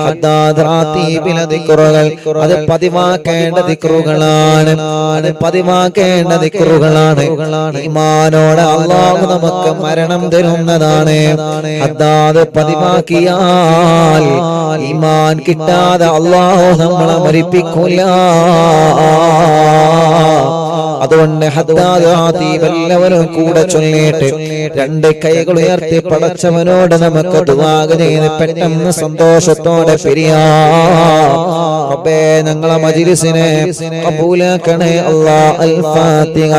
ഹദ്ദാദ് റാത്തീബിലെ ദിക്റുകൾ അത് പതിവാക്കേണ്ട ദിക്റുകളാണ്. അത് പതിവാക്കേണ്ട ദിക്റുകളാണ്. ഈമാനോടെ അല്ലാഹു നമുക്ക് മരണം തരുന്നതാണ്. ഹദ്ദാദ് പതിവാക്കിയാൽ ഈമാൻ കിട്ടാതെ അല്ലാഹു നമ്മളെ മരിപ്പിക്കൂല. അതുകൊണ്ട് ഹദ്ദാദ് റാത്തീബ് എല്ലാവരും കൂടെ ചൊല്ലിയിട്ട് രണ്ട് കൈകൾ ഉയർത്തി പടച്ചവനോട് നമുക്ക് ദുആ ചെയ്ത് പെട്ടെന്ന് സന്തോഷത്തോടെ പിരിയാം. റബ്ബേ ഞങ്ങളെ മജ്ലിസിനെ ഖബൂലാക്കണേ അല്ലാഹ്. അൽ ഫാത്തിഹ.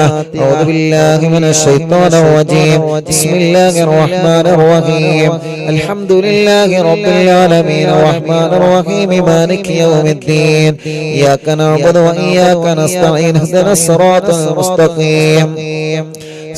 അഊദു ബില്ലാഹി മിനശ് ശൈത്വാനിർ റജീം. ബിസ്മില്ലാഹിർ റഹ്മാനിർ റഹീം. അൽഹംദുലില്ലാഹി റബ്ബിൽ ആലമീൻ റഹ്മാനിർ റഹീം മാലികി യൗമിദ്ദീൻ. ഇയ്യാക നഅ്ബുദു വ ഇയ്യാക നസ്തഈൻ. ഇഹ്ദിനസ് സിറാത്തൽ മുസ്തഖീം.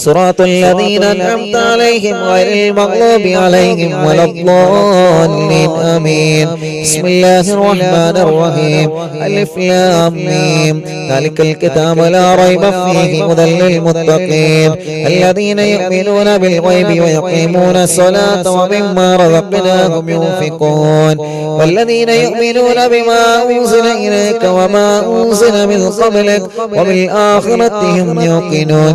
صراط الذين أنعمت عليهم غير المغضوب عليهم ولا الضالين آمين. بسم الله الرحمن الرحيم. ألف لام ميم. ذلك الكتاب لا ريب فيه هدى للمتقين الذين يؤمنون بالغيب ويقيمون الصلاة ومما رزقناهم ينفقون والذين يؤمنون بما أنزل إليك وما أنزل من قبلك وبالآخرة هم يوقنون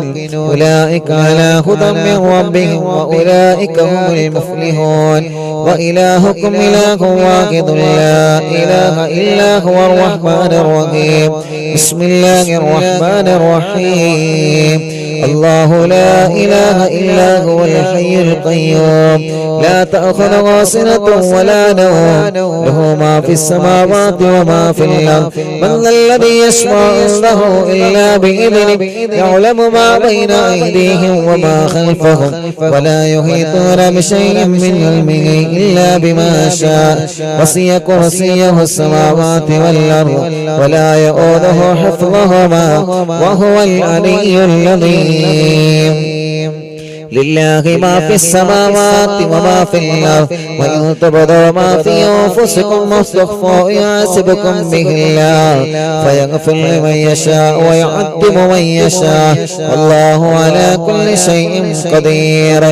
أولئك على هدى من ربهم وأولئك هم المفلحون. وإلهكم إله واحد لا إله إلا هو الرحمن الرحيم. بسم الله الرحمن الرحيم. الله لا إله إلا هو الحي القيوم لا تأخذه سنة ولا نوم له ما في السماوات وما في الأرض من ذا الذي يشفع عنده إلا بإذنه يعلم ما بين أيديهم وما خلفهم ولا يحيطون بشيء من علمه إلا بما شاء وسع كرسيه السماوات والأرض ولا يؤوده حفظهما وهو العلي العظيم. لله ما في السماوات وما في الأرض وإن تبدوا ما في أنفسكم واستخفوا يحاسبكم به الله فيغفر لمن يشاء ويعذب من يشاء والله على كل شيء قدير.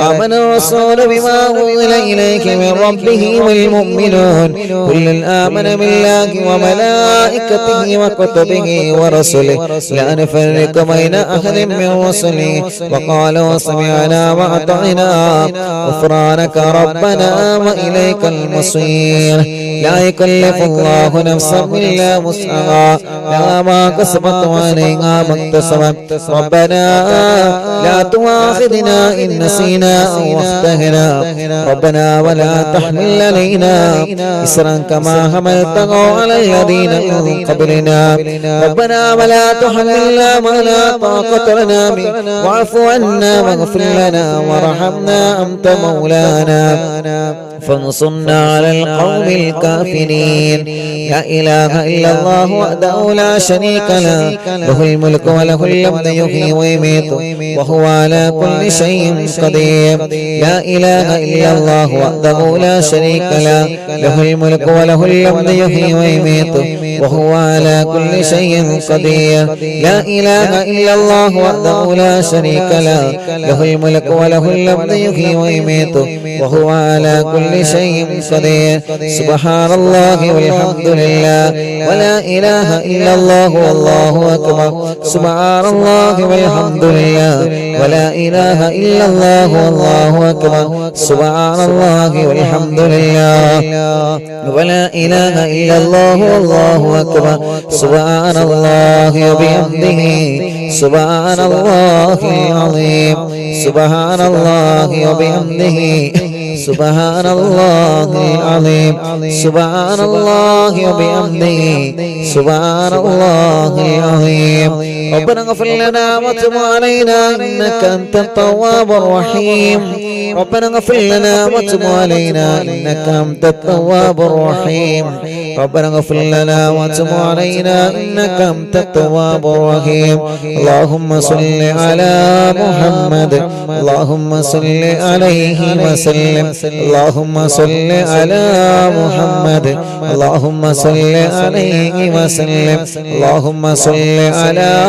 آمن الرسول بما أنزل إليك من ربه والمؤمنون كل آمن بالله وملائكته وكتبه ورسله لا نفرق بين أحد من رسله وقالوا سمعنا وأطعنا غفرانك ربنا وإليك المصير. لا يكلف الله نفسا إلا وسعها لها ما كسبت وعليها ما اكتسبت ربنا لا تؤاخذنا إن نسينا أو أخطأنا ربنا ولا تحمل علينا إصرا كما حملته على الذين من قبلنا ربنا ولا تحملنا ما لا طاقة لنا به واعف عنا واغفر لنا وارحمنا أنت مولانا فانصرنا على القوم الكافرين. لا إله إلا الله وحده لا شريك له له الملك وله الحمد يحيي ويميت وهو على كل شيء قدير. لا إله إلا الله وحده لا شريك له له الملك وله الحمد يحيي ويميت وهو على كل شيء قدير. لا إله إلا الله وحده لا شريك له له الملك وله الحمد يحيي ويميت وهو على كل شيء قدير. سبحان الله والحمد لله ولا إله إلا الله والله أكبر. سبحان الله والحمد لله ولا إله إلا الله والله أكبر. سبحان الله والحمد لله ولا إله إلا الله والله أكبر. سبحان الله وبحمده سبحان الله العظيم. سبحان الله وبحمده سبحان الله العظيم. سبحان الله وبحمده سبحان الله العظيم. ربنا اغفر لنا وتب علينا إنك أنت التواب الرحيم. ربنا اغفر لنا وتب علينا إنك أنت التواب الرحيم. ربنا اغفر لنا وتب علينا إنك أنت التواب الرحيم. اللهم صل على محمد اللهم صل عليه وسلم. اللهم صل على محمد اللهم صل عليه وسلم. اللهم صل على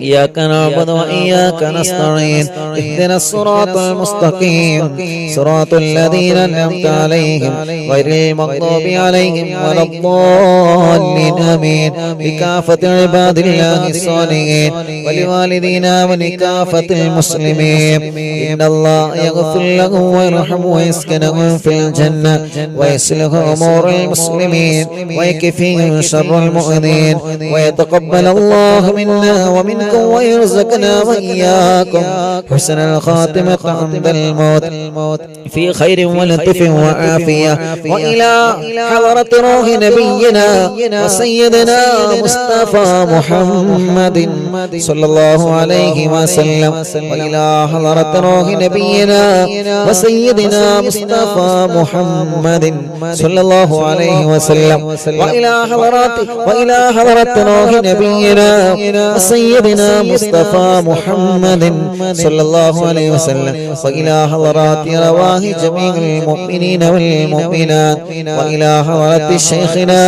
إياك نعبد وإياك نستعين اهدنا الصراط المستقيم صراط الذين أنعمت عليهم غير المغضوب عليهم ولا الضالين آمين بكافة عباد الله الصالحين ولوالدينا ولكافة المسلمين إن الله يغفر لهم ويرحم ويسكنهم في الجنة ويصلح أمور المسلمين ويكفيهم شر المؤذين ويتقبل الله منا ومنكم ويرزقنا وإياكم حسن الخاتمة عند الموت في خير ولطف وعافية وإلى حضرة روح نبينا وسيدنا مصطفى محمد صلى الله عليه وسلم وإلى حضرة روح نبينا وسيدنا مصطفى محمد صلى الله عليه وسلم وإلى حضرة روح نبينا وسيدنا مصطفى محمد صلى الله عليه وسلم وإلى حضرات رواه جميع المؤمنين والمؤمنات وإلى حضرة شيخنا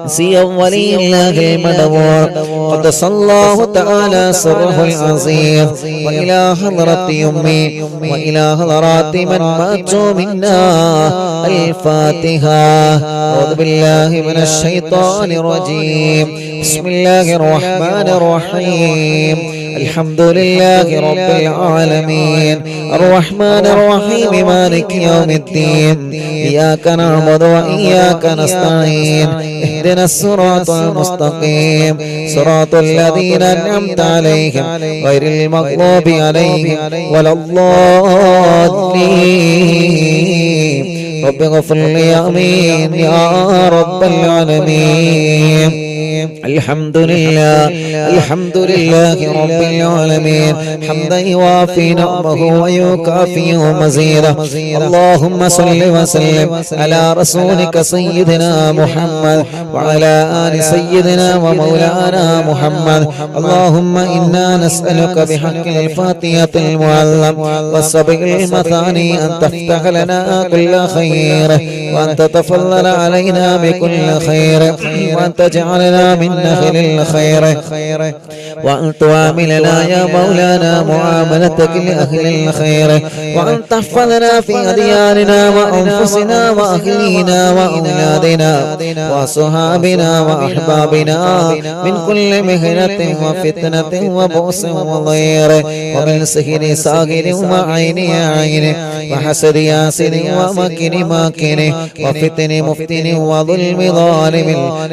سي ولي الله المدبور قدس الله تعالى سره العظيم وإلى حضرة أمي وإلى حضرات من ماتوا منا الفاتحة. أعوذ بالله من الشيطان الرجيم. بسم الله الرحمن الرحيم. الحمد لله رب العالمين الرحمن الرحيم مالك يوم الدين إياك نعبد وإياك نستعين اهدنا الصراط المستقيم صراط الذين أنعمت عليهم غير المغضوب عليهم ولا الضالين. رب اغفر لي آمين يا رب العالمين. الحمد لله رب العالمين حمدا يوافي نعمه ويكافئ مزيدا. اللهم صل وسلم على رسولك سيدنا محمد وعلى آل سيدنا ومولانا محمد. اللهم إنا نسألك بحق الفاتحة المعلم والسبع المثاني أن تفتح لنا كل خير وأن تتفضل علينا بكل خير وأن تجعلنا من أهل الخير وأن تعاملنا يا مولانا معاملتك لأهل الخير وأن تحفظنا في أدياننا وأنفسنا وأهلينا وأولادنا وصحابنا وأحبابنا من كل مهنة وفتنة وبؤس وضير ومن سحر ساحر وعين عين وحسد ياسر ومكر ماكر وفتن مفتن وظلم ظالم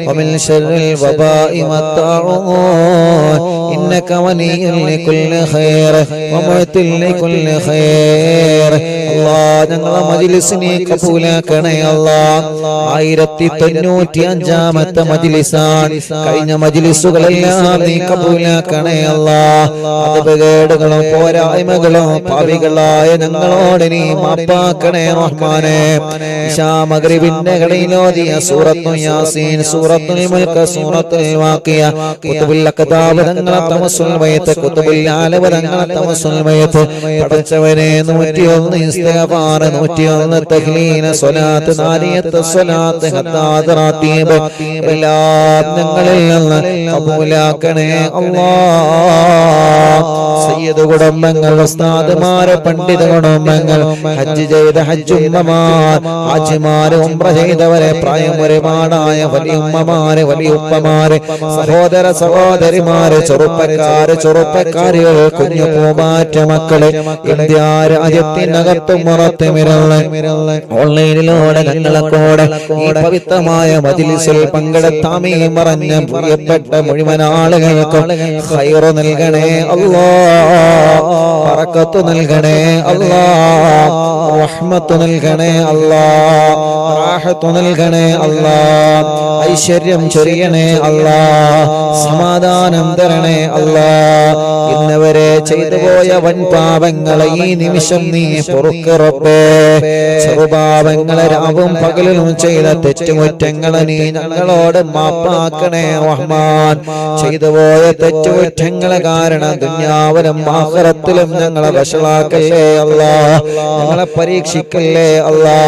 ومن شر الوباء والطاعون إنك ولي لكل خير ومعت لكل خير. الله ഞങ്ങളുടെ മജ്‌ലിസിനെ കബൂലാക്കണേ അല്ലാഹ്. 1095ാമത്തെ മജ്‌ലിസാണ്. കഴിഞ്ഞ മജ്‌ലിസുകളെല്ലാം നീ കബൂലാക്കണേ അല്ലാഹ്. അപകടങ്ങളും പോരായ്മകളും പാപികളായ ഞങ്ങളോട് നീ മാപ്പാക്കണേ റഹ്മാനേ. ഇശാ മഗ്രിബിന്റെ ഘടിയിലോതിയ സൂറത്തുൽ യാസീൻ സൂറത്തുൽ മുൽക്ക് സൂറത്തുൽ വാഖിയ കുതുബുൽ അഖ്താബ് തങ്ങളെ തമസ്സുൽ ബൈത്ത് കുതുബുൽ ആലവ തങ്ങളെ തമസ്സുൽ ബൈത്ത് പടച്ചവനെ 101 ഇസ്തിഗ്ഫാർ 101 തഹ്ലീൽ സ്വലാത്ത് നാരിയത്ത് സ്വലാത്ത് ഹദ്ദാദ് റാത്തീബ് എല്ലാം ഞങ്ങളിൽ നിന്ന് കബൂലാക്കണേ അല്ലാഹ്. സയ്യിദ് കുടുംബങ്ങൾ ഉസ്താദ്മാരെ പണ്ഡിത കുടുംബങ്ങൾ ഹജ്ജ് ചെയ്ത ഹജ്ജുമ്മമാർ ഹാജിമാര് ഉംറ ചെയ്തവരെ പ്രായം ഒരുപാടായ വലിയുമ്മമാര് വലിയുപ്പമാര് സഹോദര സഹോദരിമാര് ചെറുപ്പക്കാരികൾ കുഞ്ഞു പൂമാറ്റ മക്കളെ ഇന്ത്യ രാജ്യത്തിനകത്തും പുറത്തുമിരുന്ന് ഓൺലൈനിലൂടെ ഞങ്ങളെക്കൂടെ ഈ പവിത്രമായ മജ്‌ലിസിൽ പങ്കെടുത്താമീ പറഞ്ഞ പ്രിയപ്പെട്ട മുഴുവൻ ആളുകൾക്കും ഖൈർ നൽകണേ അല്ലാഹ്. ബറക്കത്ത് നൽകണേ അല്ലാഹ്. റഹ്മത്ത് നൽകണേ അല്ലാഹ്. റാഹത്ത് നൽകണേ അല്ലാഹ്. ഐശ്വര്യം ചൊരിയണേ അല്ലാഹ്. സമാധാനം തരണേ അല്ലാഹ്. ഇന്നവരെ ചെയ്തു പോയ വൻ പാപങ്ങളെ ഈ നിമിഷം നീ പൊറുക്ക് റബ്ബേ. ചെറുപാപങ്ങളെ രാവും പകലും ചെയ്ത തെറ്റുകുറ്റങ്ങളെ നീ ഞങ്ങളോട് മാപ്പാക്കണേ റഹ്മാൻ. ചെയ്തു പോയ തെറ്റുകുറ്റങ്ങളെ കാരണം ദുനിയാവിലും ആഖിറത്തിലും ഞങ്ങളെ വഷളാക്കല്ലേ അല്ലാ. ഞങ്ങളെ പരീക്ഷിക്കല്ലേ അല്ലാ.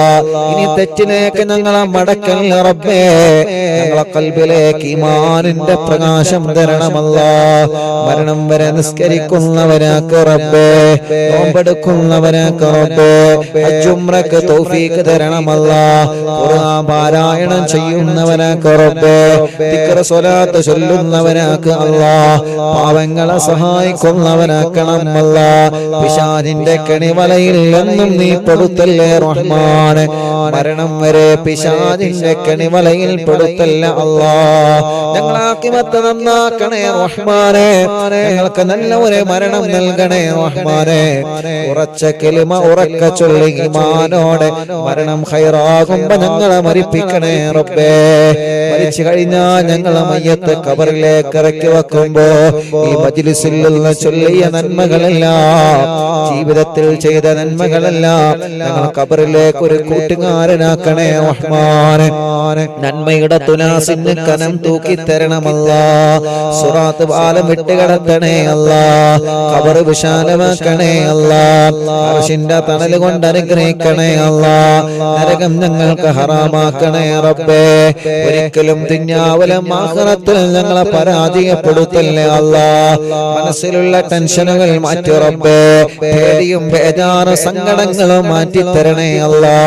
ഇനി തെറ്റിലേക്ക് ഞങ്ങളെ മടക്കല്ലേ റബ്ബേ. ഞങ്ങളെ ഖൽബിലേക്ക് ഈമാനിന്റെ പ്രകാശം തരണമല്ലാ. മരണം വരെ നിസ്കരിക്കുന്നവനാക്ക് റബ്ബേ, നോമ്പെടുക്കുന്നവനാക്ക് റബ്ബേ, ഹജ്ജ് ഉംറക്ക് തൗഫീഖ് തരണമല്ലാ. ഖുർആൻ പാരായണം ചെയ്യുന്നവനാക്ക് റബ്ബേ, ദിക്ർ സ്വലാത്ത് ചൊല്ലുന്നവനാക്ക് അല്ലാ. പാവങ്ങളെ സഹായിക്കുന്നവനാക്കണം അല്ലാ. പിശാചിന്റെ കെണിവലയിൽ നിന്നും നീ പെടുത്തല്ലേ റഹ്മാനെ. മരണം വരെ പിശാചിന്റെ കെണിവലയിൽ പെടുത്തല്ല അല്ലാ. ഞങ്ങളെ ആഖിബത്ത് നന്നാക്കണേ റഹ്മാനെ. ഞങ്ങൾക്ക് നല്ല ഒരു മരണം നൽകണേ റഹ്മാനെ. ഉറച്ച കലിമ ഉറക്ക ചൊല്ലി ഈമാനോടെ മരണം ഖൈറാകുമ്പോ ഞങ്ങളെ മരിപ്പിക്കണേ റബ്ബേ. മരിച്ചു കഴിഞ്ഞാൽ ഞങ്ങളെ മയ്യത്ത് ഖബറിലേക്ക് ഇറക്കി വെക്കുമ്പോ ഈ മജ്ലിസിൽ നിന്ന് ചൊല്ലിയ നന്മകളെല്ലാം, ജീവിതത്തിൽ ചെയ്ത നന്മകളെല്ലാം ഞങ്ങൾ ഖബറിലേക്ക് ഒരു കൂട്ടുകാരനാക്കണേ റഹ്മാനെ. നന്മയുടെ തുലാസിന് കനം തൂക്കി തരണമല്ലാ. സിറാത്ത് പാലം വിട്ടുകിടത്തണേ അല്ലാ. ഖബർ വിശാലമാക്കണേ അല്ലാ. അർശിന്റെ തണൽ കൊണ്ട് അനുഗ്രഹിക്കണേ അല്ലാ. നരകം ഞങ്ങൾക്ക് ഹറാമാക്കണേ റബ്ബേ. ഒരിക്കലും ദുനിയാവിലും ആഖിറത്തിൽ ഞങ്ങളെ പരാജയപ്പെടുത്തല്ലേ അല്ലാ. മനസ്സിലുള്ള ടെൻഷനുകൾ മാറ്റി റബ്ബേ. പേടിയും ബേജാറും സങ്കടങ്ങളും മാറ്റി തരണേ അല്ലാ.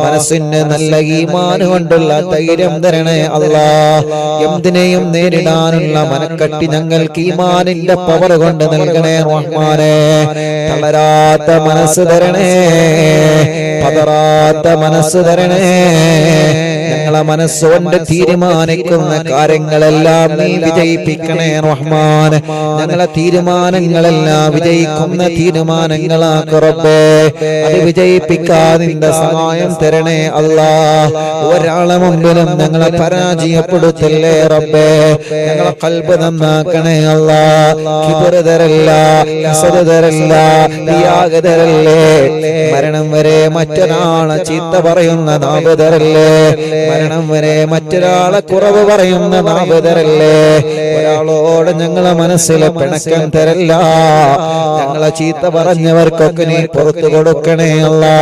മനസ്സിന് നല്ല ഈമാൻ കൊണ്ടുള്ള ധൈര്യം തരണേ അല്ലാ. എന്തിനേയും നേരിടാനുള്ള മനക്കട്ടി ഞങ്ങൾക്ക് ഈമാനിന്റെ പവർ കൊണ്ട് നൽകണേ റഹ്മാനെ. തളരാത്ത മനസ്സ് തരണേ, പതറാത്ത മനസ്സ് തരണേ. ഞങ്ങളെ മനസ്സുകൊണ്ട് തീരുമാനിക്കുന്ന കാര്യങ്ങളെല്ലാം നീ വിജയിപ്പിക്കണേ റഹ്മാൻ. ഞങ്ങളെ തീരുമാനങ്ങളെല്ലാം വിജയിക്കുന്ന തീരുമാനങ്ങളാക്ക് റബ്ബേ. അത് വിജയിപ്പിക്കാൻ നിന്റെ സഹായം തരണേ അല്ലാ. ഒരാളെ മുമ്പിലും ഞങ്ങളെ പരാജയപ്പെടുത്തല്ലേ റബ്ബേ. ഞങ്ങളെ ഖൽബ് നന്നാക്കണേ അല്ലാ. കിബ്റ് തരല്ല, ഹസദ് തരല്ല, റിയാഗ് തരല്ലേ. മരണം വരെ മറ്റൊരാളെ ചീത്ത പറയുന്ന നാവ് തരല്ലേ. മരണം വരെ മറ്റൊരാളെ കുറവ് പറയുന്ന നാവ് തരല്ലേ. ഒരാളോട് ഞങ്ങളെ മനസ്സിലെ പിണക്കം തരല്ല. ഞങ്ങളെ ചീത്ത പറഞ്ഞവർക്കൊക്കെ നീ പുറത്തു കൊടുക്കണേ അല്ലാ.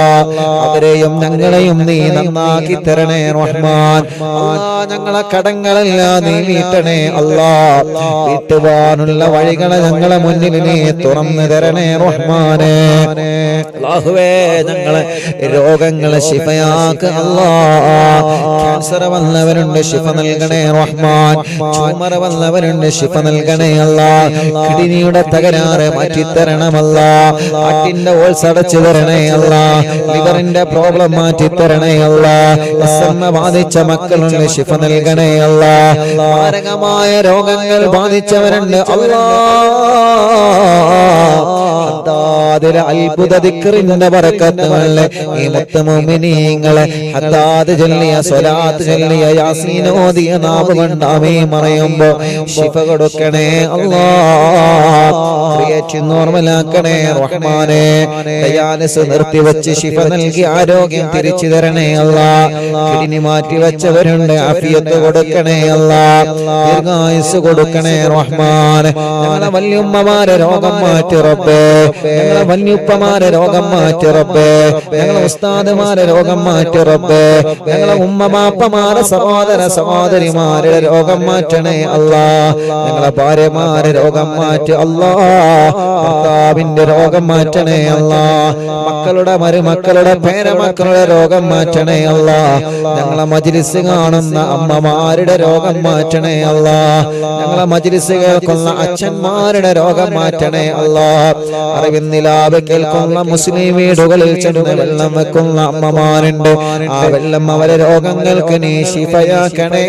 അവരെയും ഞങ്ങളെയും നീ നന്നാക്കി തരണേ റഹ്മാൻ. ഞങ്ങളെ കടങ്ങളെല്ലാം നീ വീട്ടണേ അല്ലാ. വീട്ടുവാനുള്ള വഴികളെ ഞങ്ങളെ മുന്നിൽ നീ തുറന്നു തരണേ റഹ്മാനെ. അല്ലാഹുവേ, ഞങ്ങളെ രോഗങ്ങളെ ശിഫയാക്ക് അല്ലാ. ക്യാൻസർ വന്നവരുണ്ട്, ശിഫ നൽകണേ റഹ്മാൻ. ട്യൂമർ വന്നവരുണ്ട്, ശിഫ നൽകണേ അല്ലാ. കിഡ്നിയുടെ തകരാറ് മാറ്റിത്തരണമല്ലാ. ഹാർട്ടിന്റെ ഹോൾസ് അടച്ചു തരണേ അല്ലാ. ലിവറിന്റെ പ്രോബ്ലം മാറ്റിത്തരണേ അല്ലാ. അസമ്മ ബാധിച്ച മക്കളുണ്ട്, ശിഫ നൽകണേ അല്ലാ. മാരകമായ രോഗങ്ങൾ ബാധിച്ചവരുണ്ട് അല്ലാ. അതിലെ അത്ഭുത ദിക്റിന്റെ ബറക്കത്തുകളെ ഈ മുത്ത് മുഅ്മിനീങ്ങളെ ഹദ്ദാദ് ചൊല്ലിയ സ്വലാത്ത് ചൊല്ലിയ യാസീൻ ഓതിയ നാവ് കൊണ്ട് ആമീൻ പറയുമ്പോൾ ശിഫ കൊടുക്കണേ അല്ലാഹ്. ക്രിയേറ്റ് നോർമലാക്കണേ റഹ്മാനെ. ഡയാലിസിസ് നിർത്തിവെച്ച് ശിഫ നൽകി ആരോഗ്യം തിരിച്ചു തരണേ അല്ലാഹ്. കിഡ്നി മാറ്റി വെച്ചവരുണ്ട്, ആഫിയത്ത് കൊടുക്കണേ അല്ലാഹ്. ദീർഘായുസ് കൊടുക്കണേ റഹ്മാനെ. ഞങ്ങളെ വല്യുമ്മമാരെ രോഗം മാറ്റി റബ്ബേ. ഞങ്ങളെ വല്യുപ്പമാരെ രോഗം മാറ്റി റബ്ബേ. ഞങ്ങളെ ഉസ്താദുമാരെ രോഗം മാറ്റി റബ്ബേ. ഞങ്ങളെ ഉമ്മമാപ്പമാരെ സഹോദര സഹോദരിമാരുടെ രോഗം മാറ്റണേ അല്ലാഹ്. ഞങ്ങളെ ഭാര്യമാരെ രോഗം മാറ്റി അല്ലാഹ്. ഭർത്താവിന്റെ രോഗം മാറ്റണേ അല്ലാഹ്. മക്കളുടെ മരുമക്കളുടെ പേരമക്കളുടെ രോഗം മാറ്റണേ അല്ലാഹ്. ഞങ്ങളെ മജ്ലിസ് കാണുന്ന അമ്മമാരുടെ രോഗം മാറ്റണേ അല്ലാഹ്. ഞങ്ങളെ മജ്ലിസ് കേൾക്കുന്ന അച്ഛന്മാരുടെ രോഗം മാറ്റണേ അല്ലാഹ്. അറിവിന്നിലാവ് കേൾക്കുന്ന മുസ്ലിം വീടുകളിൽ ചെന്ന് വെള്ളം വെക്കുന്ന അമ്മമാരുണ്ട്. ആ വെള്ളം അവരെ രോഗങ്ങൾക്ക് നീ ശിഫയാക്കണേ.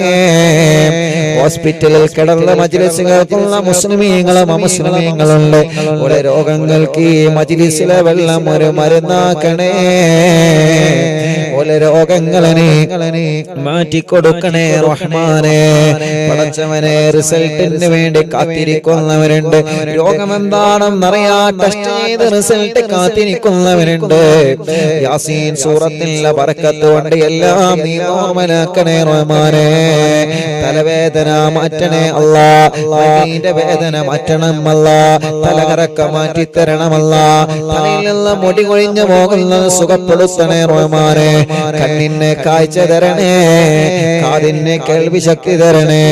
ഹോസ്പിറ്റലിൽ കിടന്ന മജ്ലിസ് കേൾക്കുന്ന മുസ്ലിമീങ്ങളും അമുസ്ലിമീങ്ങളുണ്ട്. ഒരു രോഗങ്ങൾക്ക് ഈ മജ്ലിസിലെ വെള്ളം ഒരു മരുന്നാക്കണേ. ഓലെ രോഗങ്ങളെ മാറ്റിക്കൊടുക്കണേ റഹ്മാനെ. പടച്ചവനെ, റിസൾട്ടിന് വേണ്ടി കാത്തിരിക്കുന്നവരുണ്ട്. രോഗം എന്താണെന്നറിയാൻ ടെസ്റ്റ് ചെയ്ത് റിസൾട്ട് കാത്തിരിക്കുന്നവരുണ്ട്. യാസീൻ സൂറത്തിലെ ബറക്കത്ത് കൊണ്ട് എല്ലാം നീ നോർമലാക്കണേ റഹ്മാനെ. തലവേദന വേദന മാറ്റണേ അല്ലാ, കണ്ണിന്റെ വേദന മാറ്റണം അല്ലാ, തലകറക്ക മാറ്റി തരണമല്ല, തലയിൽ നിന്ന് മുടി കൊഴിഞ്ഞു പോകുന്നത് സുഖപ്പെടുത്തണേ റഹ്മാനെ, കണ്ണിനെ കാഴ്ച തരണേ, കാതിനെ കേൾവി ശക്തി തരണേ,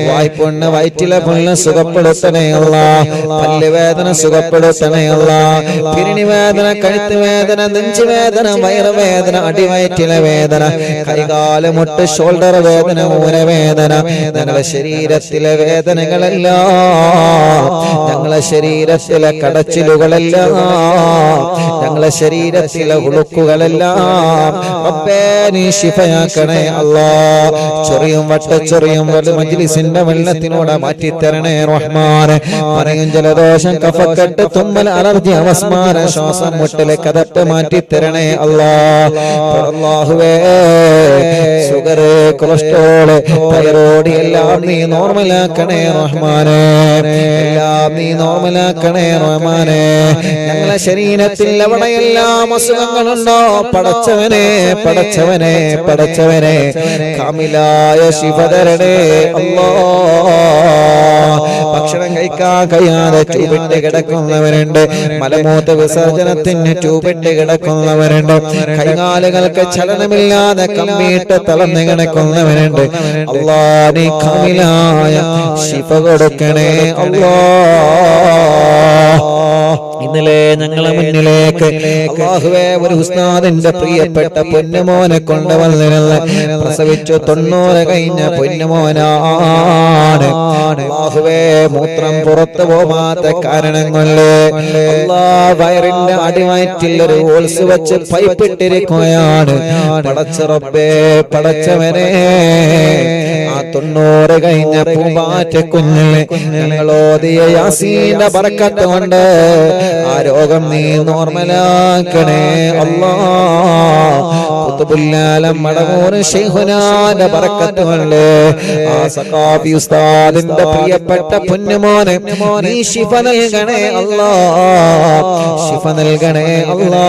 വായ്പൊണ്ണ് വയറ്റിലെ പൊണ്ണ് സുഖപ്പെടുത്തണേ അല്ലാ, പല്ല് വേദന സുഖപ്പെടുത്തണേ അല്ലാ, പിരിണി വേദന, കഴുത്ത് വേദന, നെഞ്ചു വേദന, വയറുവേദന, അടിവയറ്റിലെ വേദന, കൈകാല് മുട്ട് ഷോൾഡർ വേദന, ഊരവേദന, ഞങ്ങളെ ശരീരത്തിലെ വേദനകളെല്ലാം, ഞങ്ങളെ ശരീരത്തിലെ കടച്ചിലുകളെല്ലാം, ഞങ്ങളെ ശരീരത്തിലെ ഉളുക്കുകളെല്ലാം റബ്ബേ നീ ശിഫയാക്കണേ അല്ലാ. ചൊറിയും വട്ടച്ചൊറിയും മജ്ലിസിന്റെ വെള്ളത്തിനോട് മാറ്റിത്തരണേ റഹ്മാനെ. പറയും ജലദോഷം, കഫക്കെട്ട്, തുമ്മൽ, അലർജി, അവസ്മാര, ശ്വാസം മുട്ടല്, കഥപ്പ് മാറ്റിത്തരണേ അല്ലാ. അല്ലാഹുവേ ഷുഗർ, കൊളസ്ട്രോള്, തൈറോയ്ഡ് എല്ലാം നീ നോർമലാക്കണേ റഹ്മാനെ, എല്ലാം നീ നോർമലാക്കണേ റഹ്മാനെ. ഞങ്ങളെ ശരീരത്തിൽ എവിടെയെല്ലാം അസുഖങ്ങളുണ്ടോ പടച്ചവനെ, പടച്ചവനെ, പടച്ചവനെ കാമിലായ ശിഫ തരണേ അല്ലാ. ഭക്ഷണം കഴിക്കാൻ കഴിയാതെ ട്യൂബിട്ട് കിടക്കുന്നവരുണ്ട്, മലമൂത്ര വിസർജനത്തിന് ട്യൂബിട്ട് കിടക്കുന്നവരുണ്ട്, കൈകാലുകൾക്ക് ചലനമില്ലാതെ കമ്പിയിട്ട് തളർന്ന് കിടക്കുന്നവരുണ്ട്. അല്ലാ നീ കാമിലായ ശിഫ കൊടുക്കണേ അല്ലാ. ഇന്നലെ ഞങ്ങളെ മുന്നിലേക്ക് അല്ലാഹുവേ ഒരു ഉസ്താദിന്റെ പ്രിയപ്പെട്ട പൊന്നുമോനെ കൊണ്ടുവന്നിരുന്ന പ്രസവിച്ചു 90 കഴിഞ്ഞ പൊന്നുമോനാണ്. അല്ലാഹുവേ മൂത്രം പുറത്തു പോവാത്ത കാരണം കൊണ്ട് അല്ലാഹ് വയറിന്റെ അടിവയറ്റിൽ ഒരു ഹോൾസ് വെച്ച് പൈപ്പിട്ടിരിക്കുകയാണ്. പടച്ച റബ്ബേ, പടച്ചവനെ ആ 90 കഴിഞ്ഞ പൂമ്പാറ്റ കുഞ്ഞിനെ ഞങ്ങളോദിയ യാസീന്റെ ബറക്കത്ത് കൊണ്ട് ആ രോഗം നീ നോർമലാക്കണേ അല്ലാ. ഖുതുബുല്ലാലം മടമൂർ ശൈഖുനാന്റെ ബറക്കത്ത് കൊണ്ട് ആ സഖാഫി ഉസ്താദിന്റെ പ്രിയപ്പെട്ട പൊന്നുമോനെ നീ ശിഫ നൽകണേ അല്ലാ, ശിഫ നൽകണേ അല്ലാ.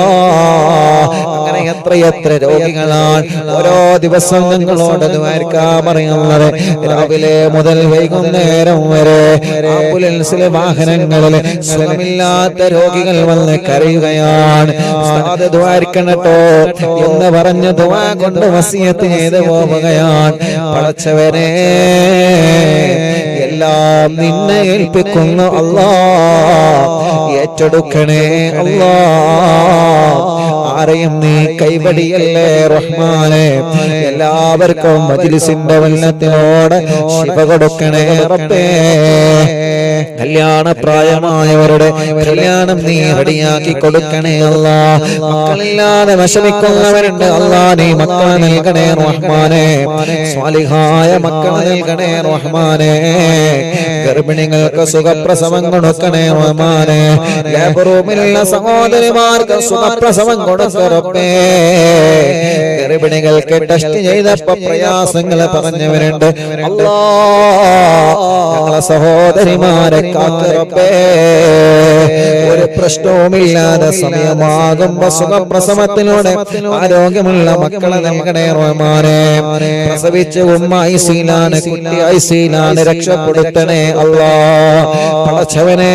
അങ്ങനെ എത്രയെത്ര രോഗികളാണ് ഓരോ ദിവസം ഞങ്ങളോട് ദ്വാരക്കാൻ പറയുന്നത്. രാവിലെ മുതൽ വൈകുന്നേരം വരെ ആംബുലൻസിലെ വാഹനങ്ങളിൽ സുഖമില്ലാത്ത രോഗികൾ വന്ന് കരയുകയാണ്. ഉസ്താദ് ദ്വാരക്കണട്ടോ എന്ന് പറഞ്ഞ് ദുആ കൊണ്ട് വസിയത്ത് ചെയ്ത് പോവുകയാണ്. പടച്ചവനെ എല്ലാം നിന്നെ ഏൽപ്പിക്കുന്നു അല്ലാ, ഏറ്റെടുക്കണേ അല്ലാ. ആരെയും നീ കൈവടിയല്ലേ റഹ്മാനെ. എല്ലാവർക്കും മജ്ലിസിന്റെ വെള്ളത്തിനോട് ശിഫ കൊടുക്കണേ റബ്ബേ. കല്യാണ പ്രായമായവരുടെ കല്യാണം നീ റെഡിയാക്കി കൊടുക്കണേ അല്ലാ. മക്കളില്ലാതെ വിഷമിക്കുന്നവരുണ്ട് അല്ലാ, നീ മക്കളെ നൽകണേ റഹ്മാനെ. സ്വാലിഹായ മക്കളെ നൽകണേ റഹ്മാനെ. ഗർഭിണികൾക്ക് സുഖപ്രസവം കൊടുക്കണേ റഹ്മാനെ. ലേബർ റൂമിലുള്ള സഹോദരിമാർക്ക് സുഖപ്രസവം കൊടുക്ക റബ്ബേ. ഗർഭിണികൾക്ക് ടെസ്റ്റ് ചെയ്തപ്പോ പ്രയാസങ്ങൾ പറഞ്ഞവരുണ്ട് അല്ലാ, ഞങ്ങളെ സഹോദരിമാരെ കാത്ത് റബ്ബേ. ഒരു പ്രശ്നവുമില്ലാതെ സമയമാകുമ്പോ സുഖപ്രസവത്തിലൂടെ ആരോഗ്യമുള്ള മക്കളെ നൽകണേ റഹ്മാനെ. പ്രസവിച്ച് ഉമ്മ ഐസിയിലാണ്, കുട്ടി ഐസിയിലാണ്, രക്ഷപ്പെടുത്തണേ അല്ലാ. പടച്ചവനെ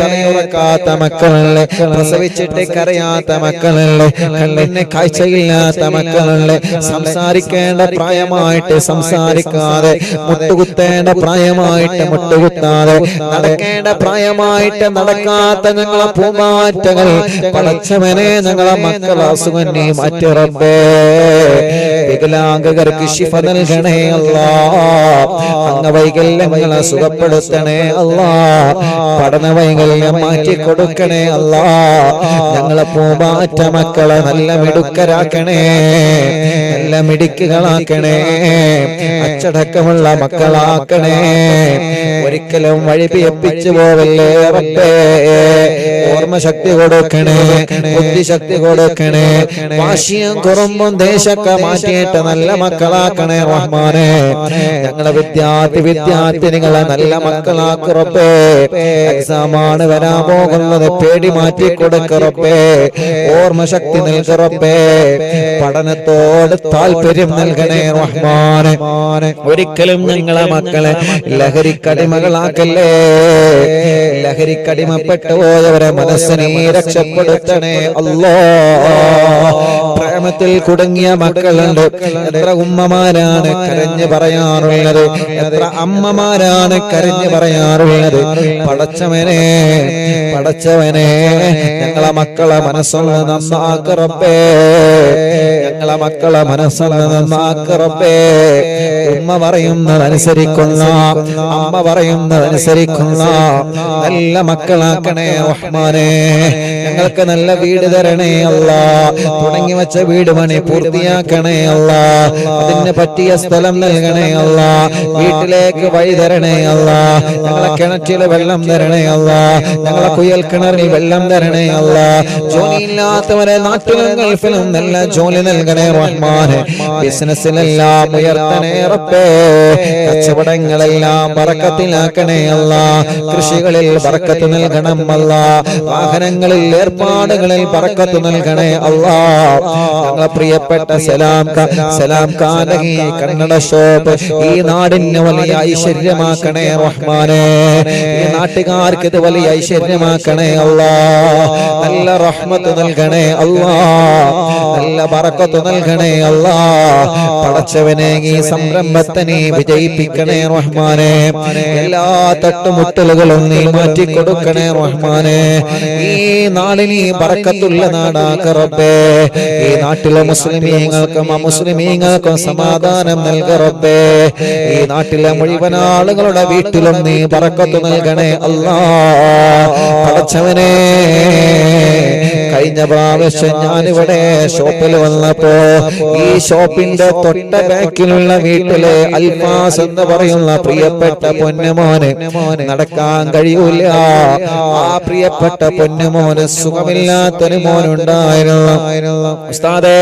തലയുറക്കാത്ത മക്കളല്ലേ, പ്രസവിച്ചിട്ട് കരയാത്ത മക്കളല്ലേ, കണ്ണിന് കാഴ്ചയില്ലാത്ത മക്കളല്ലേ, സംസാരിക്കേണ്ട പ്രായമായിട്ട് സംസാരിക്കാതെ, മുട്ടുകുത്തേണ്ട പ്രായമായിട്ട് മുട്ടുകുത്താതെ, നടക്കേണ്ട പ്രായമായിട്ട് നടക്കാത്ത ഞങ്ങളെ പൂമാറ്റകൾ പടച്ചവനെ ഞങ്ങളെ മക്കളെ അസുഖം നീ മാറ്റി റബ്ബേ. വികലാംഗർക്ക് ശിഫ നൽകണേ അല്ലാ. അംഗവൈകല്യങ്ങളെ സുഖപ്പെടുത്തണേ അല്ലാ. പഠന വൈകല്യം മാറ്റി കൊടുക്കണേ അല്ലാ. ഞങ്ങളെ പൂമാറ്റ മക്കളെ നല്ല മിടുക്കരാക്കണേ, നല്ല മിടുക്കുകളാക്കണേ, അച്ചടക്കമുള്ള മക്കളാക്കണേ. ഒരിക്കലും വഴിപിയപ്പിച്ചു പോവല്ലേ റബ്ബേ. ഓർമ്മശക്തി കൊടുക്കണേ, ബുദ്ധിശക്തി കൊടുക്കണേ, വാശിയും കുറുമ്പും ദേശമൊക്കെ മാറ്റിയിട്ട് നല്ല മക്കളാക്കണേ റഹ്മാനെ. ഞങ്ങളെ വിദ്യാർത്ഥിനികളെ നല്ല മക്കളാക്ക് റബ്ബേ. എക്സാമാണ് വരാൻ പോകുന്നത് പേടി മാറ്റി കൊടുക്ക റബ്ബേ. ഓർമ്മശക്തി നൽക റബ്ബേ. പഠനത്തോട് താല്പര്യം നൽകണേ റഹ്മാനെ. ഒരിക്കലും ഞങ്ങളെ മക്കളെ ലഹരിക്കടിമകളാക്കല്ലേ. ലഹരിക്കടിമപ്പെട്ടു പോയവരെ മനസ്സിനെ രക്ഷപ്പെടുത്തണേ അല്ലാഹ്. പ്രേമത്തിൽ കുടുങ്ങിയ മക്കളുണ്ട്. എത്ര ഉമ്മമാരാണ് കരഞ്ഞു പറയാറുള്ളത്, എത്ര അമ്മമാരാണ് കരഞ്ഞു പറയാറുള്ളത്. പടച്ചവനെ പടച്ചവനെ ഞങ്ങളെ മക്കളെ മനസ്സൊന്ന് നന്നാക്ക റബ്ബേ. ഞങ്ങളെ മക്കളെ മനസ്സൊന്ന് നന്നാക്ക റബ്ബേ. ഉമ്മ പറയുന്നതനുസരിക്കുന്ന, അമ്മ പറയുന്നതനുസരിക്കുന്ന നല്ല മക്കളാക്കണേ റഹ്മാനെ. ഞങ്ങൾക്ക് നല്ല വീട് തരണേ അല്ലാ. തുടങ്ങി വെച്ച വീട് പണി പൂർത്തിയാക്കണേ അല്ലാ. അതിന് പറ്റിയ സ്ഥലം നൽകണേ അല്ലാ. വീട്ടിലേക്ക് വഴി തരണേ അല്ലാ. ഞങ്ങളെ കിണറ്റിൽ വെള്ളം തരണേ അല്ലാ. ഞങ്ങളെ കുയൽ കിണറിൽ വെള്ളം തരണേ അല്ലാ. ജോലിയില്ലാത്തവരെ നാട്ടിലും ഗൾഫിലും നല്ല ജോലി നൽകണേ റഹ്മാനെ. ബിസിനസ്സിലെല്ലാം ഉയർത്തണേ റബ്ബേ. കച്ചവടങ്ങളെല്ലാം ബറക്കത്തിലാക്കണേ അല്ലാ. കൃഷികളിൽ ബറക്കത്ത് നൽകണം അല്ലാ. വാഹനങ്ങളിൽ ഏർപ്പാടുകളിൽ ബറക്കത്ത് നൽകണേ അല്ലാ. ഞങ്ങളെ പ്രിയപ്പെട്ട സലാം കാനകി കന്നഡ ഷോപ്പ് ഈ നാടിന് വലിയ ഐശ്വര്യമാക്കണേ റഹ്മാനെ. ഈ നാട്ടുകാർക്ക് ഇത് വലിയ ഐശ്വര്യമാക്കണേ അല്ലാ. നല്ല റഹ്മത്ത് നൽകണേ അല്ലാ. നല്ല ബറക്കത്ത് നൽകണേ അല്ലാ. പടച്ചവനെ ഈ സംരംഭത്തെ നീ വിജയിപ്പിക്കണേ റഹ്മാനെ. എല്ലാ തട്ടുമുട്ടലുകളും നീ മാറ്റി കൊടുക്കണേ റഹ്മാനെ. ഈ നാടിന് ബറക്കത്തുള്ള നാടാക്ക റബ്ബേ. ഈ നാട്ടിലെ മുസ്ലിമീങ്ങൾക്കും അമുസ്ലിമീങ്ങൾക്കും സമാധാനം നൽക റബ്ബേ. ഈ നാട്ടിലെ മുഴുവൻ ആളുകളുടെ വീട്ടിലും നീ ബറക്കത്ത് നൽകണേ അല്ലാ. പടച്ചവനെ കഴിഞ്ഞ പ്രാവശ്യം ഞാനിവിടെ ഷോപ്പിൽ വന്നപ്പോ ഈ ഷോപ്പിന്റെ തൊട്ട ബാക്കിലുള്ള വീട്ടിലെ അൽഫാസ് എന്ന് പറയുന്ന പ്രിയപ്പെട്ട പൊന്നുമോന് നടക്കാൻ കഴിയൂല. ആ പ്രിയപ്പെട്ട പൊന്നുമോന് സുഖമില്ലാത്തൊരു മോനുണ്ടായിരുന്നു. ഉസ്താദേ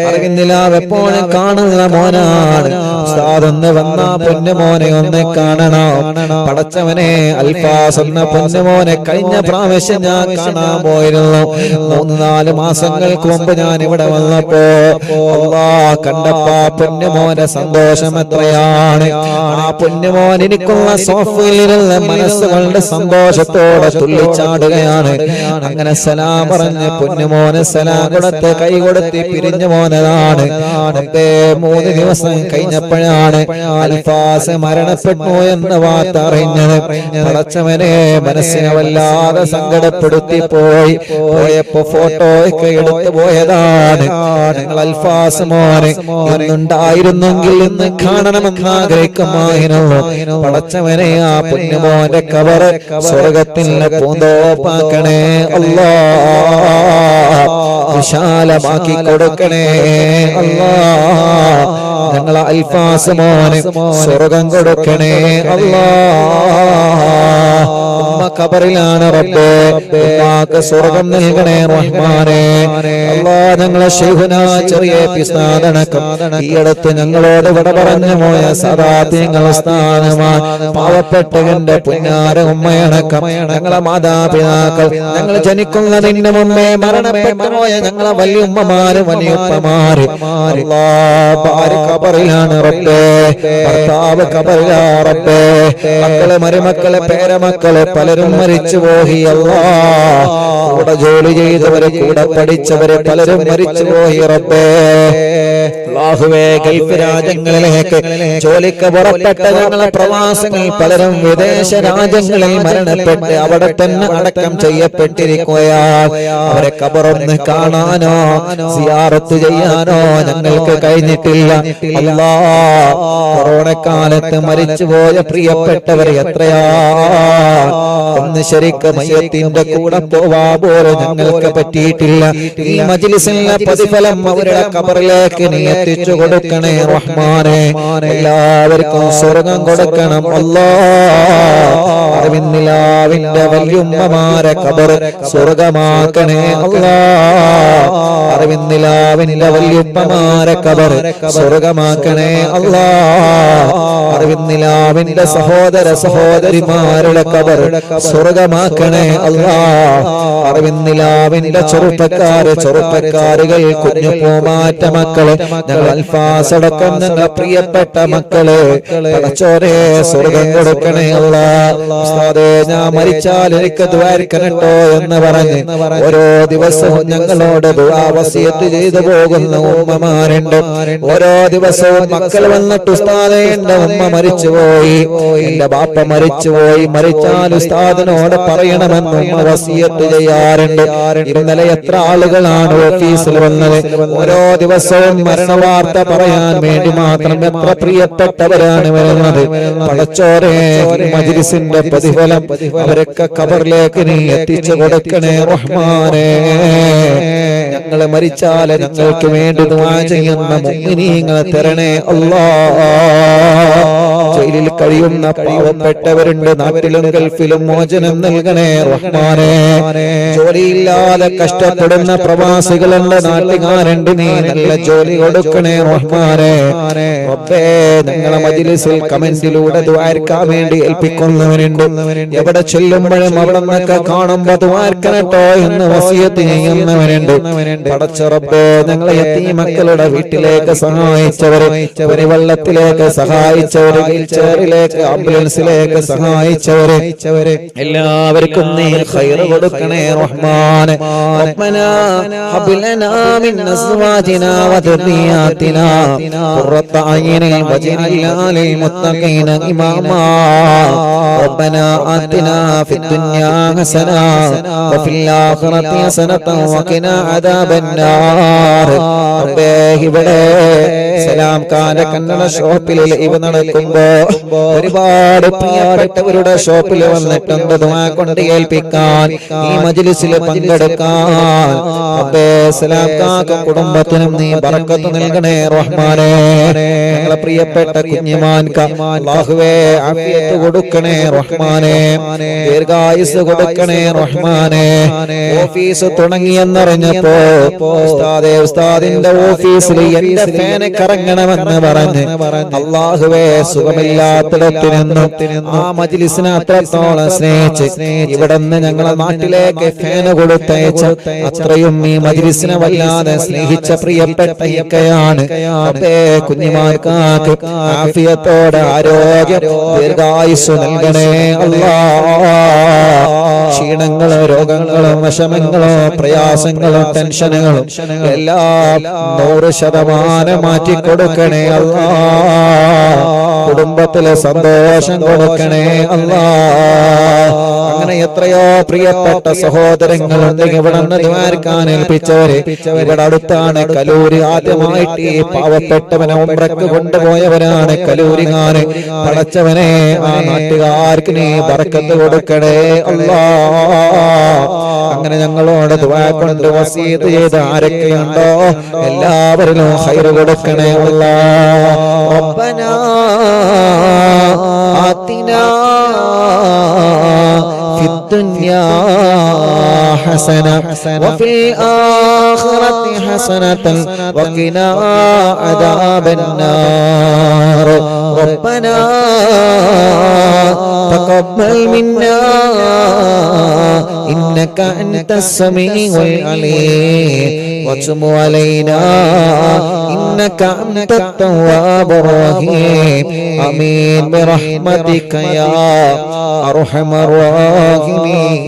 അറിവിന്ദിലാവ് എപ്പോഴും കാണുന്ന മോനാണ്. ഉസ്താദ് ഒന്ന് വന്ന പൊന്നുമോനെ ഒന്ന് കാണണം. പടച്ചവനെ അൽഫാസ് എന്ന പൊന്നുമോനെ കഴിഞ്ഞ പ്രാവശ്യം ഞാൻ കാണാൻ പോയിരുന്നു. 3-4 മാസങ്ങൾക്ക് മുമ്പ് ഞാൻ ഇവിടെ വന്നപ്പോ അല്ലാഹ് കണ്ടപ്പോ പൊന്നുമോന്റെ സന്തോഷം എത്രയാണ്. ആ പൊന്നുമോൻ എനിക്കുള്ള സോഫയിലിരുന്ന മനസ്സുകളുടെ സന്തോഷത്തോടെ തുള്ളിച്ചാടുകയാണ്. അങ്ങനെ സലാം പറഞ്ഞ് പൊന്നുമോന് സലാം കൊടുത്ത് കൈ കൊടുത്ത് പിരിഞ്ഞു പോന്നതാണ്. 3 ദിവസം കഴിഞ്ഞപ്പോഴാണ് അൽഫാസ് മരണപ്പെട്ടു എന്ന വാർത്ത അറിഞ്ഞത്. പടച്ചവനെ മനസ്സിനെ വല്ലാതെ സങ്കടപ്പെടുത്തി പോയപ്പോ ഫോട്ടോ ഒക്കെ എടുത്തു പോയതാണ്. ഞങ്ങൾ അൽഫാസ് മോനെ ഇന്നുണ്ടായിരുന്നെങ്കിൽ ഇന്ന് കാണണമെന്ന് ആഗ്രഹിക്കുമായിരുന്നു. പടച്ചവനെ ആ പൊന്നുമോന്റെ കബറ് സ്വർഗത്തിന്റെ പൂന്തോപ്പാക്കണേ അല്ലാഹ്. വിശാലമാക്കി കൊടുക്കണേ അല്ലാഹ്. ഞങ്ങൾ അൽഫാസ് മോനെ സ്വർഗം കൊടുക്കണേ അല്ലാഹ്. ഉമ്മ ഖബറിലാണ് റബ്ബേ. ഉമ്മാക്ക് സ്വർഗം നൽകണേ റഹ്മാനെ. അല്ലാഹ് ഞങ്ങളെ ശൈഖുനാ ചെറിയ പിസ്താദനക്കം ഈ അടുത്ത് ഞങ്ങളോട് ഇവിടെ പറഞ്ഞു പോയ സദാത്യങ്ങൾ സ്ഥാനമാണ്. പാവപ്പെട്ടവന്റെ പുന്നാര ഉമ്മയടക്കം ഞങ്ങളെ മാതാപിതാക്കൾ, ഞങ്ങൾ ജനിക്കുന്നതിന് മുമ്പേ മരണപ്പെട്ടു പോയ ഞങ്ങളെ വലിയുമ്മമാര് വലിയുപ്പമാര് ഭാര്യ ഖബറിലാണ് റബ്ബേ. ഭർത്താവ് ഖബറിലാണ് റബ്ബേ. മക്കളെ മരുമക്കളെ പേരമക്കളെ പലരും മരിച്ചു പോയി അല്ലാഹ്. കൂടെ ജോലി ചെയ്തവരെ കൂടെ പഠിച്ചവരെ പലരും മരിച്ചു പോയി റബ്ബേ. അല്ലാഹുവേ ഗൾഫ് രാജ്യങ്ങളിലേക്ക് ജോലിക്ക് പുറപ്പെട്ട ഞങ്ങളെ പ്രവാസികൾ പലരും വിദേശ രാജ്യങ്ങളിൽ മരണപ്പെട്ട് അവിടെ തന്നെ അടക്കം ചെയ്യപ്പെട്ടിരിക്കുകയാണ്. അവരെ ഖബറൊന്ന് കാണാനോ സിയാറത്ത് ചെയ്യാനോ ഞങ്ങൾക്ക് കഴിഞ്ഞിട്ടില്ല അല്ലാഹ്. കൊറോണക്കാലത്ത് മരിച്ചുപോയ പ്രിയപ്പെട്ടവരെ എത്രയാ. ഒന്ന് ശരിക്കും മയ്യത്തിന്റെ കൂടെ പോവാ പോലും ഞങ്ങൾക്ക് പറ്റിയിട്ടില്ല. ഈ മജ്ലിസിലെ പ്രതിഫലം അവരുടെ ഖബറിലേക്ക് നീ എത്തിച്ചു കൊടുക്കണേ റഹ്മാനെ. എല്ലാവർക്കും സ്വർഗം കൊടുക്കണം അല്ലാഹ്. അറിവിന്ദിലാവിന്റെ വല്യുമ്മമാരെ ഖബർ സ്വർഗമാക്കണേ അല്ലാഹ്. അറിവിന്ദിലാവിന്റെ വല്യുമ്മമാരെ ഖബർ സ്വർഗമാക്കണേ അല്ലാഹ്. അറിവിന്ദിലാവിന്റെ സഹോദര സഹോദരിമാരുടെ ഖബർ സ്വർഗമാക്കണേ അല്ലാഹ്. അറിവിന്നിലാവിന്റെ ചെറുപ്പക്കാരുകൾ, കുഞ്ഞു പൂമാറ്റ മക്കള്, ഞങ്ങൾ അൽഫാസടക്കം ഞങ്ങൾ പ്രിയപ്പെട്ട മക്കള്, പടച്ചോനെ സ്വർഗം കൊടുക്കണേ അല്ലാഹ്. ഉസ്താദേ, ഞാൻ മരിച്ചാൽ എനിക്ക് ദ്വാരിക്കണട്ടോ എന്ന് പറഞ്ഞ് ഓരോ ദിവസവും ഞങ്ങളോട് ദുആ വസിയത്ത് ചെയ്തു പോകുന്ന ഉമ്മമാരുണ്ട്. ഓരോ ദിവസവും മക്കൾ വന്നിട്ട് ഉസ്താദേ എന്റെ ഉമ്മ മരിച്ചുപോയി, എന്റെ ബാപ്പ മരിച്ചുപോയി, മരിച്ചാൽ ഉസ്താദിനോട് പറയണമെന്ന് ഉമ്മ വസിയത്ത് ചെയ്യാറുണ്ട്. ഇന്നലെ എത്ര ആളുകളാണ് ഓഫീസിൽ വന്നത്. ഓരോ ദിവസവും മരണവാർത്ത പറയാൻ വേണ്ടി മാത്രം എത്ര പ്രിയപ്പെട്ടവരാണ് വരുന്നത്. പടച്ചോനെ, മജ്ലിസിന്റെ പ്രതിഫലം അവരൊക്കെ ഖബറിലേക്ക് നീ എത്തിച്ചു കൊടുക്കണേ റഹ്മാനേ. ഞങ്ങളെ മരിച്ചാൽ ഞങ്ങൾക്ക് വേണ്ടി ദുആ ചെയ്യുന്ന മുഅ്മിനീങ്ങളെ തരണേ അല്ലാഹ്. ജയിലിൽ കഴിയുന്ന പാവപ്പെട്ടവരുണ്ട്, നാട്ടിലും ഗൾഫിലും മോചനം നൽകണേ റഹ്മാനേ. ജോലിയില്ലാതെ കഷ്ടപ്പെടുന്ന പ്രവാസികളുണ്ട്, നാട്ടുകാരുണ്ട്, നീ നല്ല ജോലി കൊടുക്കണേ റഹ്മാനേ. റബ്ബേ, ഞങ്ങളെ മജ്ലിസിൽ കമന്റിലൂടെ ദുആർക്കാൻ വേണ്ടി ഏൽപ്പിക്കുന്നവരുണ്ട്. എവിടെ ചെല്ലുമ്പോഴും അവിടെ നിന്നൊക്കെ കാണുമ്പോ ദുആർക്കണട്ടോ എന്ന് വസിയത്ത് ചെയ്യുന്നവരുണ്ട്. പടച്ച റബ്ബേ, ഞങ്ങളെ യതീമക്കളുടെ വീട്ടിലേക്ക് സഹായിച്ചവരെ, വെള്ളത്തിലേക്ക് സഹായിച്ചവരെ, വീൽചെയറിലേക്ക് ആംബുലൻസിലേക്ക് സഹായിച്ചവരെ എല്ലാവർക്കും നീ ഖൈർ കൊടുക്കണേ റഹ്മാനേ. റബ്ബനാ ഹബ് ലനാ മിൻ അസ്വാജിനാ വദുരിയാതിനാ ഖുർറത അയ്യുനിൻ വജ്അൽനാ ലിൽ മുത്തഖീന ഇമാമാ. റബ്ബനാ ആതിനാ ഫിദ് ദുനിയാ ഹസന വഫിൽ ആഖിറതി ഹസനത വഖിനാ അദാബന്നാർ. റബ്ബേ, ഇവിടെ സലാം ഖാന കന്നഡ ഷോപ്പിൽ ഇവ നടക്കുമ്പോ ഒരുപാട് പ്രിയപ്പെട്ടവരുടെ ഷോപ്പിൽ വന്നിട്ടുണ്ട് ദുആ കൊണ്ട് ഏൽപ്പിക്കാൻ, ഈ മജ്ലിസിൽ പങ്കെടുക്കാൻ. റബ്ബേ, സലാം ഖാക്കും കുടുംബത്തിനും നീ ബറക്കത്ത് നൽകണേ റഹ്മാനേ. ഞങ്ങളെ പ്രിയപ്പെട്ട കുഞ്ഞിമാൻക അല്ലാഹുവേ ആഫിയത്ത് കൊടുക്കണേ റഹ്മാനേ, ദീർഘായുസ് കൊടുക്കണേ റഹ്മാനേ. ഓഫീസ് തുടങ്ങിയെന്നറിഞ്ഞപ്പോ ഉസ്താദേ, ഉസ്താദിന്റെ ഓഫീസിൽ എന്റെ ഫാന് കറങ്ങണമെന്ന് പറഞ്ഞ് അല്ലാഹുവേ സുഖമില്ലാത്തിടത്തു നിന്നും ആ മജ്ലിസിനെ അത്രത്തോളം സ്നേഹിച്ച് ഇവിടുന്ന് ഞങ്ങളെ നാട്ടിലേക്ക് ഫാന് കൊടുത്തയച്ച അത്രയും ഈ മജ്ലിസിനെ വല്ലാതെ സ്നേഹിച്ച പ്രിയപ്പെട്ട ഇക്കയാണ്. റബ്ബേ, കുഞ്ഞിമാർക്കാക്ക് ആഫിയത്തോടെ ആരോഗ്യം ദീർഘായുസ് നൽകണേ അല്ലാഹ്. ക്ഷീണങ്ങളോ രോഗങ്ങളോ വിഷമങ്ങളോ പ്രയാസങ്ങളോ ടെൻഷനുകളും എല്ലാം 100% മാറ്റിക്കൊടുക്കണേ അല്ലാഹ്. കുടുംബത്തിലെ സന്തോഷം കൊടുക്കണേ അല്ലാഹ്. അങ്ങനെ എത്രയോ പ്രിയപ്പെട്ട സഹോദരങ്ങളുണ്ട് ഇവിടെ നിന്ന് ദ്വാരക്കാൻ ഏൽപ്പിച്ചവരെ. ഇവിടെ അടുത്താണ് കലൂര്. ആദ്യമായിട്ട് ഈ പാവപ്പെട്ടവനെ ഉംറക്ക് കൊണ്ടുപോയവരാണ് കലൂരികാര്. പടച്ചവനെ, ആ നാട്ടുകാർക്ക് നീ ബറക്കത്ത് കൊടുക്കണേ അല്ലാഹ്. അങ്ങനെ ഞങ്ങളോട് ദുആ കൊണ്ട് വസീയത്ത് ചെയ്ത് ആരൊക്കെയുണ്ടോ എല്ലാവരിലും ഖൈർ കൊടുക്കണേ അല്ലാഹ്. റബ്ബനാ ആതിനാ ഫിദ് ദുനിയാ ഹസന വഫിൽ ആഖിറതി ഹസനതൻ വഖിനാ അദാബന്നാർ. റബ്ബനാ തഖബ്ബൽ മിന്നാ إنك أنت السميع العليم وتب علينا إنك أنت التواب الرحيم آمين برحمتك يا أرحم الراحمين.